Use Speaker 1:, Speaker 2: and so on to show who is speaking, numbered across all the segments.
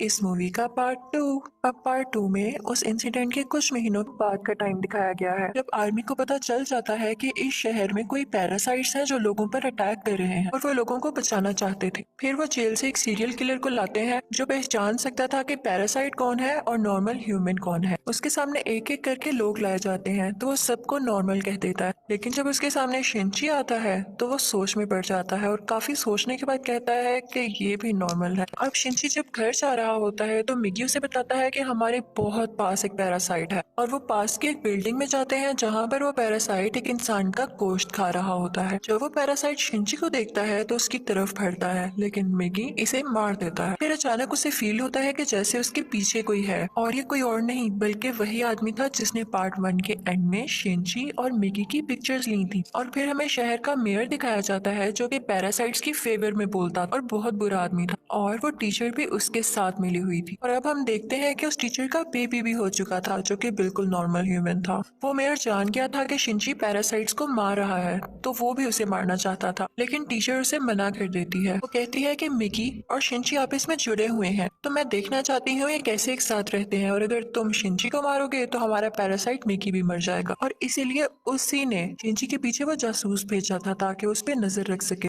Speaker 1: इस मूवी का पार्ट 2। अब पार्ट 2 में उस इंसिडेंट के कुछ महीनों बाद का टाइम दिखाया गया है जब आर्मी को पता चल जाता है कि इस शहर में कोई पैरासाइट्स हैं जो लोगों पर अटैक कर रहे हैं और वो लोगों को बचाना चाहते थे। फिर वो जेल से एक सीरियल किलर को लाते हैं जो पहचान सकता था कि पैरासाइट कौन है और नॉर्मल ह्यूमन कौन है। उसके सामने एक एक करके लोग लाए जाते हैं तो वो सबको नॉर्मल कह देता है, लेकिन जब उसके सामने शिंची आता है तो वो सोच में पड़ जाता है और काफी सोचने के बाद कहता है कि ये भी नॉर्मल है। अब शिंची जब घर जा रहा होता है तो मिगी उसे बताता है कि हमारे बहुत पास एक पैरासाइट है और वो पास की एक बिल्डिंग में जाते हैं जहाँ पर वो पैरासाइट एक इंसान का गोश्त खा रहा होता है। जब वो पैरासाइट शिंची को देखता है तो उसकी तरफ बढ़ता है, लेकिन मिगी इसे मार देता है। फिर अचानक उसे फील होता है कि जैसे उसके पीछे कोई है और ये कोई और नहीं बल्कि वही आदमी था जिसने पार्ट 1 के एंड में शिंची और मिगी की पिक्चर्स ली थी। और फिर हमें शहर का मेयर दिखाया जाता है जो कि पैरासाइट्स की फेवर में बोलता और बहुत बुरा आदमी था, और वो टीचर भी उसके साथ मिली हुई थी। और अब हम देखते हैं कि उस टीचर का बेबी भी हो चुका था जो कि बिल्कुल नॉर्मल ह्यूमन था। वो मेयर जान गया था कि शिंची पैरासाइट्स को मार रहा है तो वो भी उसे मारना चाहता था, लेकिन टीचर उसे मना कर देती है। वो कहती है कि मिगी और शिंची आपस में जुड़े हुए हैं तो मैं देखना चाहती हूँ ये कैसे एक साथ रहते हैं, और अगर तुम शिंची को मारोगे तो हमारा पैरासाइट मिगी भी मर जाएगा। और इसीलिए उसी ने शिंची के पीछे वो जासूस भेजा था ताकि उस पर नजर रख सके।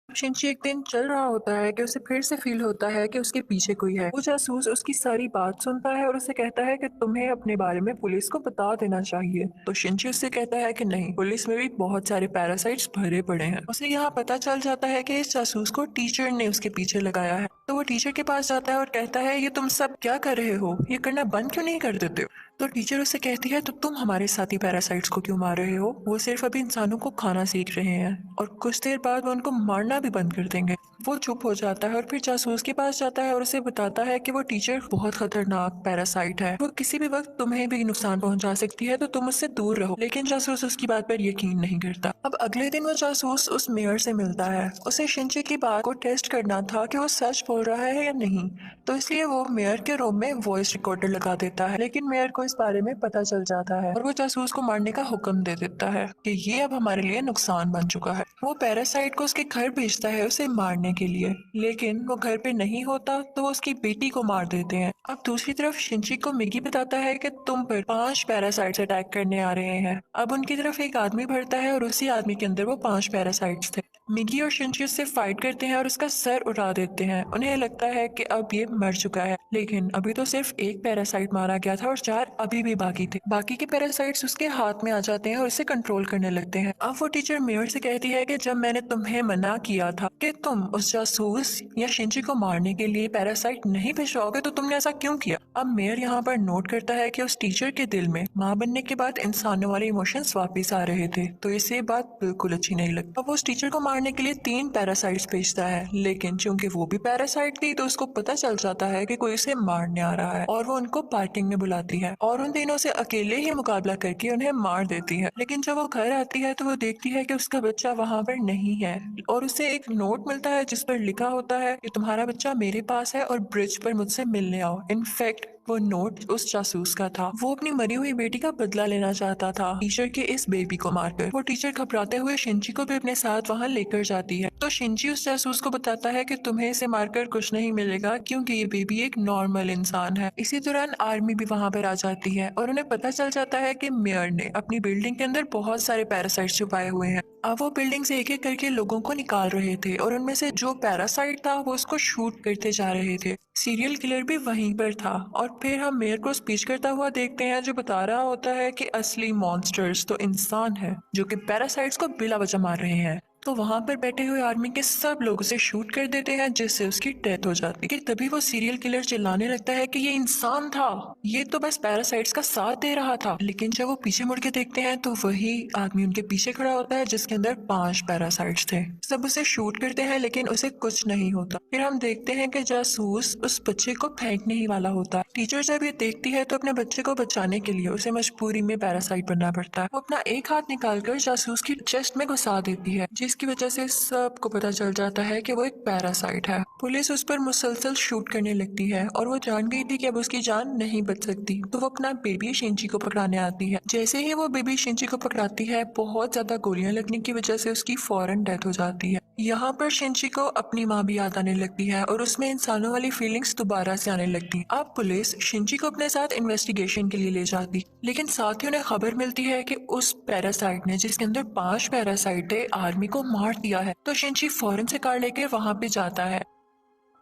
Speaker 1: शिंची एक दिन चल रहा होता है कि उसे फिर से फील होता है कि उसके पीछे कोई है। वो जासूस उसकी सारी बात सुनता है और उसे कहता है कि तुम्हें अपने बारे में पुलिस को बता देना चाहिए। तो शिंची उससे कहता है कि नहीं, पुलिस में भी बहुत सारे पैरासाइट्स भरे पड़े हैं। उसे यहाँ पता चल जाता है कि इस जासूस को टीचर ने उसके पीछे लगाया है। तो वो टीचर के पास जाता है और कहता है ये तुम सब क्या कर रहे हो, ये करना बंद क्यों नहीं कर देते हो। तो टीचर उससे कहती है तो तुम हमारे साथी पैरासाइट्स को क्यों मार रहे हो, वो सिर्फ अभी इंसानों को खाना सीख रहे हैं और कुछ देर बाद वो उनको मारना भी बंद कर देंगे। वो चुप हो जाता है और फिर जासूस के पास जाता है और उसे बताता है कि वो टीचर बहुत खतरनाक पैरासाइट है, वो किसी भी वक्त तुम्हें भी नुकसान पहुंचा सकती है तो तुम उससे दूर रहो। लेकिन जासूस उसकी बात पर यकीन नहीं करता। अब अगले दिन वो जासूस उस मेयर से मिलता है। उसे शिंची की बात को टेस्ट करना था कि वो सच बोल रहा है या नहीं, तो इसलिए वो मेयर के रूम में वॉइस रिकॉर्डर लगा देता है। लेकिन मेयर को इस बारे में पता चल जाता है और वो जासूस को मारने का हुक्म दे देता है कि ये अब हमारे लिए नुकसान बन चुका है। वो पैरासाइट को उसके घर भेजता है उसे मारने के लिए, लेकिन वो घर पे नहीं होता तो वो उसकी बेटी को मार देते हैं। अब दूसरी तरफ शिंची को मिगी बताता है कि तुम पर 5 पैरासाइट्स अटैक करने आ रहे हैं। अब उनकी तरफ एक आदमी बढ़ता है और उसी आदमी के अंदर वो 5 पैरासाइट्स थे। मिगी और शिंची उससे फाइट करते हैं और उसका सर उड़ा देते हैं। उन्हें लगता है कि अब ये मर चुका है, लेकिन अभी तो सिर्फ एक पैरासाइट मारा गया था और 4 अभी भी बाकी थे। बाकी के पैरासाइट्स उसके हाथ में आ जाते हैं और उसे कंट्रोल करने लगते हैं। अब वो टीचर मेयर से कहती है कि जब मैंने तुम्हें मना किया था कि तुम उस जासूस या शिंची को मारने के लिए पैरासाइट नहीं भिजवाओगे तो तुमने ऐसा क्यों किया। अब मेयर यहाँ पर नोट करता है कि उस टीचर के दिल में माँ बनने के बाद इंसानों वाले इमोशंस वापस आ रहे थे, तो इसे ये बात बिल्कुल अच्छी नहीं लगती। अब वो उस टीचर को मारने के लिए 3 पैरासाइट्स भेजता है, लेकिन चूंकि वो भी पैरासाइट थी तो उसको पता चल जाता है कि कोई उसे मारने आ रहा है और वो उनको पार्किंग में बुलाती है और उन तीनों से अकेले ही मुकाबला करके उन्हें मार देती है। लेकिन जब वो घर आती है तो वो देखती है कि उसका बच्चा वहाँ पर नहीं है और उसे एक नोट मिलता है जिस पर लिखा होता है कि तुम्हारा बच्चा मेरे पास है और ब्रिज पर मुझसे मिलने आओ। इनफैक्ट वो नोट उस जासूस का था। वो अपनी मरी हुई बेटी का बदला लेना चाहता था टीचर के इस बेबी को मारकर। वो टीचर घबराते हुए शिंची को भी अपने साथ वहाँ लेकर जाती है। तो शिंची उस जासूस को बताता है कि तुम्हें इसे मारकर कुछ नहीं मिलेगा क्योंकि ये बेबी एक नॉर्मल इंसान है। इसी दौरान आर्मी भी वहाँ पर आ जाती है और उन्हें पता चल जाता है कि मेयर ने अपनी बिल्डिंग के अंदर बहुत सारे पैरासाइट छुपाए हुए हैं। अब वो बिल्डिंग से एक एक करके लोगों को निकाल रहे थे और उनमें से जो पैरासाइट था वो उसको शूट करते जा रहे थे। सीरियल किलर भी वहीं पर था और फिर हम मेयर को स्पीच करता हुआ देखते हैं जो बता रहा होता है कि असली मॉन्स्टर्स तो इंसान है जो कि पैरासाइट्स को बिला वजह मार रहे हैं। तो वहां पर बैठे हुए आर्मी के सब लोग उसे शूट कर देते हैं जिससे उसकी डेथ हो जाती है। कि तभी वो सीरियल किलर चिल्लाने लगता है कि ये इंसान था, ये तो बस पैरासाइट्स का साथ दे रहा था। लेकिन जब वो पीछे मुड़ के देखते हैं तो वही आदमी उनके पीछे खड़ा होता है जिसके अंदर 5 पैरासाइट्स थे। सब उसे शूट करते हैं लेकिन उसे कुछ नहीं होता। फिर हम देखते हैं कि जासूस उस बच्चे को फेंकने ही वाला होता है। टीचर जब ये देखती है तो अपने बच्चे को बचाने के लिए उसे मजबूरी में पैरासाइट बनना पड़ता है। वो अपना एक हाथ निकालकर जासूस की चेस्ट में घुसा देती है जिसकी वजह से सबको पता चल जाता है कि वो एक पैरासाइट है। पुलिस उस पर मुसलसल शूट करने लगती है और वो जान गई थी कि अब उसकी जान नहीं बच सकती, तो वो अपना बेबी शिंची को पकड़ाने आती है। जैसे ही वो बेबी शिंची को पकड़ाती है बहुत ज्यादा गोलियां लगने की वजह से उसकी फौरन डेथ हो जाती है। यहाँ पर शिंची को अपनी माँ भी याद आने लगती है और उसमें इंसानों वाली फीलिंग्स दोबारा से आने लगती। अब पुलिस शिंची को अपने साथ इन्वेस्टिगेशन के लिए ले जाती, लेकिन साथ ही उन्हें खबर मिलती है कि उस पैरासाइट ने, जिसके अंदर 5 पैरासाइट थे, आर्मी को मार दिया है। तो शिंची फौरन से कार लेकर वहां पे जाता है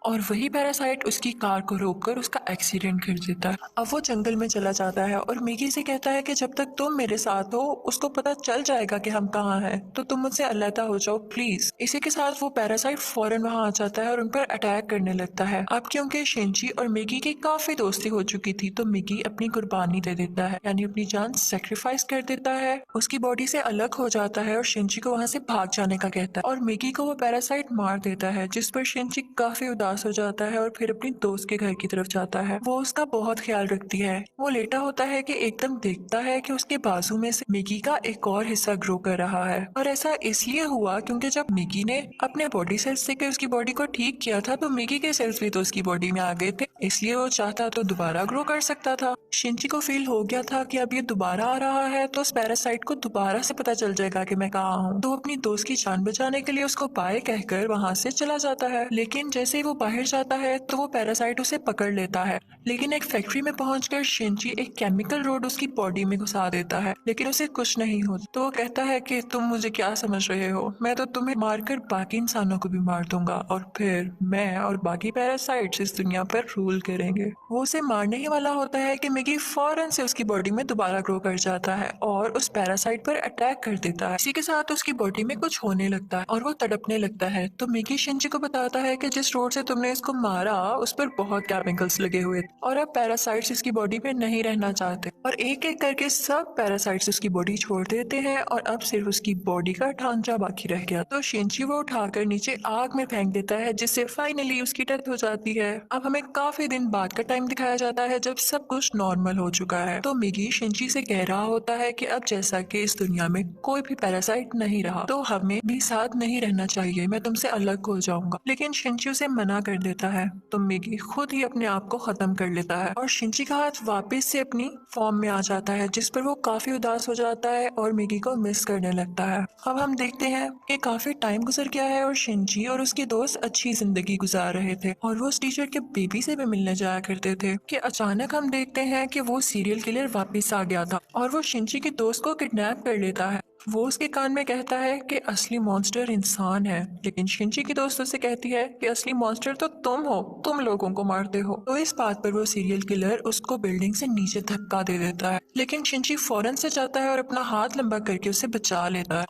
Speaker 1: और वही पैरासाइट उसकी कार को रोककर उसका एक्सीडेंट कर देता है। अब वो जंगल में चला जाता है और मिगी से कहता है कि जब तक तुम मेरे साथ हो उसको पता चल जाएगा कि हम कहाँ हैं, तो तुम मुझसे अलहदा हो जाओ प्लीज। इसी के साथ वो पैरासाइट फौरन वहां आ जाता है और उन पर अटैक करने लगता है। अब क्योंकि शिंची और मिगी की काफी दोस्ती हो चुकी थी, तो मिगी अपनी कुर्बानी दे देता है, यानी अपनी जान सेक्रीफाइस कर देता है, उसकी बॉडी से अलग हो जाता है और शिंची को वहां से भाग जाने का कहता है और मिगी को वो पैरासाइट मार देता है, जिस पर शिंची काफी उदास हो जाता है और फिर अपनी दोस्त के घर की तरफ जाता है। वो उसका बहुत ख्याल रखती है। वो लेटा होता है कि एकदम देखता है कि उसके बाजू में से मिगी का एक और हिस्सा ग्रो कर रहा है, और ऐसा इसलिए हुआ क्योंकि जब मिगी ने अपने बॉडी सेल्स से उसकी बॉडी को ठीक किया था, तो मिगी के सेल्स भी तो उसकी बॉडी में आ गए थे, इसलिए वो चाहता तो दोबारा ग्रो कर सकता था। शिंची को फील हो गया था कि अब ये दोबारा आ रहा है तो उस पैरासाइट को दोबारा से पता चल जाएगा कि मैं कहाँ हूँ, तो अपनी दोस्त की जान बचाने के लिए उसको बाय कहकर वहां से चला जाता है। लेकिन जैसे ही वो बाहर जाता है तो वो पैरासाइट उसे पकड़ लेता है, लेकिन एक फैक्ट्री में पहुंचकर शिंची एक केमिकल रोड उसकी बॉडी में घुसा देता है, लेकिन उसे कुछ नहीं होता। तो वो कहता है कि तुम मुझे क्या समझ रहे हो, मैं तो तुम्हें मारकर बाकी इंसानों को भी मार दूंगा और फिर मैं और बाकी पैरासाइट्स इस दुनिया पर रूल करेंगे। वो उसे मारने ही वाला होता है कि मिगी फौरन से उसकी बॉडी में दोबारा ग्रो कर जाता है और उस पैरासाइट पर अटैक कर देता है। इसी के साथ उसकी बॉडी में कुछ होने लगता है और वो तड़पने लगता है। तो मिगी शिंची को बताता है कि जिस रोड से तुमने इसको मारा उस पर बहुत केमिकल्स लगे हुए थे और अब पैरासाइट्स इसकी बॉडी में नहीं रहना चाहते, और एक एक करके सब पैरासाइट्स उसकी बॉडी छोड़ देते हैं और अब सिर्फ उसकी बॉडी का ढांचा बाकी रह गया। तो शिंची वो उठाकर नीचे आग में फेंक देता है, जिससे फाइनली उसकी डेथ हो जाती है। अब हमें काफी दिन बाद का टाइम दिखाया जाता है जब सब कुछ नॉर्मल हो चुका है। तो मिगी शिंची से कह रहा होता है कि अब जैसा कि इस दुनिया में कोई भी पैरासाइट नहीं रहा, तो हमें भी साथ नहीं रहना चाहिए, मैं तुमसे अलग हो जाऊंगा। लेकिन शिंची उसे मना कर देता है, तो मिगी खुद ही अपने आप को खत्म कर लेता है और शिंची का हाथ वापस से अपनी फॉर्म में आ जाता है, जिस पर वो काफी उदास हो जाता है और मिगी को मिस करने लगता है। अब हम देखते हैं कि काफी टाइम गुजर गया है और शिंची और उसके दोस्त अच्छी जिंदगी गुजार रहे थे और वो उस टीचर के बेबी से भी मिलने जाया करते थे कि अचानक हम देखते हैं कि वो सीरियल किलर वापस आ गया था और वो शिंची के दोस्त को किडनैप कर लेता है। वो उसके कान में कहता है कि असली मॉन्स्टर इंसान है, लेकिन शिंची की दोस्त उससे कहती है कि असली मॉन्स्टर तो तुम हो, तुम लोगों को मारते हो। तो इस बात पर वो सीरियल किलर उसको बिल्डिंग से नीचे धक्का दे देता है, लेकिन शिंची फौरन से जाता है और अपना हाथ लंबा करके उसे बचा लेता है।